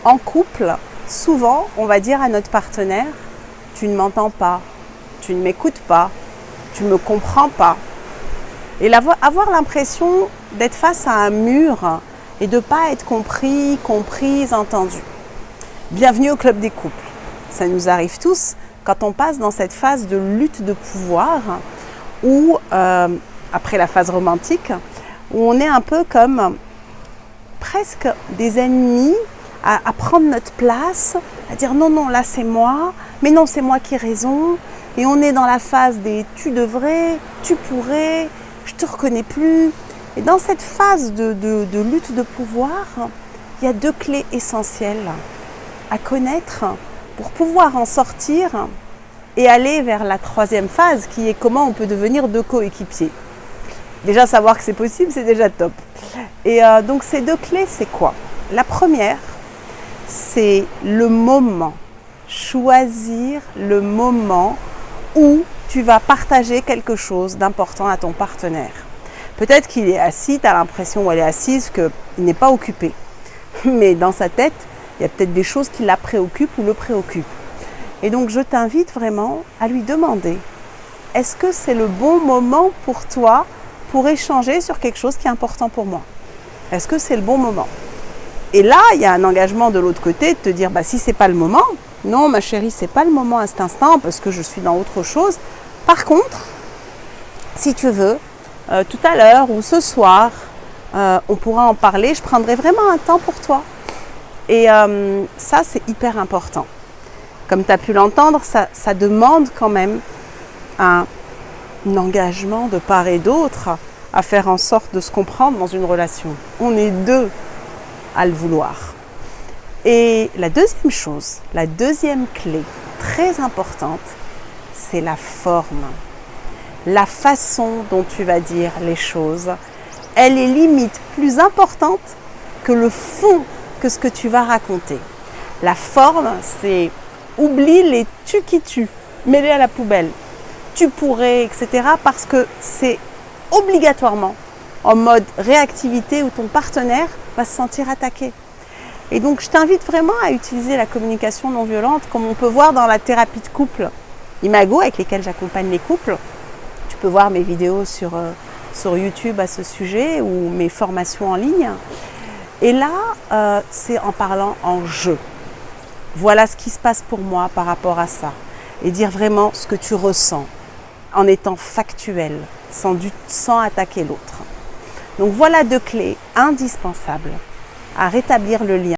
En couple, souvent, on va dire à notre partenaire « tu ne m'entends pas, tu ne m'écoutes pas, tu ne me comprends pas ». Et avoir l'impression d'être face à un mur et de ne pas être compris, comprise, entendu. Bienvenue au Club des couples. Ça nous arrive tous quand on passe dans cette phase de lutte de pouvoir ou après la phase romantique, où on est un peu comme presque des ennemis à prendre notre place, à dire non, non, là c'est moi, mais non, c'est moi qui ai raison. Et on est dans la phase des tu devrais, tu pourrais, je te reconnais plus. Et dans cette phase de lutte de pouvoir, il y a deux clés essentielles à connaître pour pouvoir en sortir et aller vers la troisième phase qui est comment on peut devenir deux coéquipiers. Déjà savoir que c'est possible, c'est déjà top. Et donc ces deux clés, c'est quoi? La première, c'est le moment. Choisir le moment où tu vas partager quelque chose d'important à ton partenaire. Peut-être qu'il est assis, tu as l'impression, ou elle est assise, qu'il n'est pas occupé. Mais dans sa tête, il y a peut-être des choses qui la préoccupent ou le préoccupent. Et donc je t'invite vraiment à lui demander, est-ce que c'est le bon moment pour toi pour échanger sur quelque chose qui est important pour moi? Est-ce que c'est le bon moment? Et là, il y a un engagement de l'autre côté de te dire, si c'est pas le moment, non ma chérie, c'est pas le moment à cet instant parce que je suis dans autre chose. Par contre, si tu veux, tout à l'heure ou ce soir, on pourra en parler, je prendrai vraiment un temps pour toi. Et ça, c'est hyper important. Comme tu as pu l'entendre, ça demande quand même un engagement de part et d'autre à faire en sorte de se comprendre dans une relation. On est deux à le vouloir. Et la deuxième chose, la deuxième clé très importante, c'est la forme. La façon dont tu vas dire les choses, elle est limite plus importante que le fond, que ce que tu vas raconter. La forme, c'est oublie les tu qui tuent, mets-les à la poubelle. Tu pourrais, etc. parce que c'est obligatoirement en mode réactivité où ton partenaire va se sentir attaqué. Et donc, je t'invite vraiment à utiliser la communication non violente comme on peut voir dans la thérapie de couple Imago, avec lesquelles j'accompagne les couples. Tu peux voir mes vidéos sur YouTube à ce sujet ou mes formations en ligne. Et là, c'est en parlant en jeu. Voilà ce qui se passe pour moi par rapport à ça. Et dire vraiment ce que tu ressens en étant factuel, sans attaquer l'autre. Donc voilà deux clés indispensables à rétablir le lien.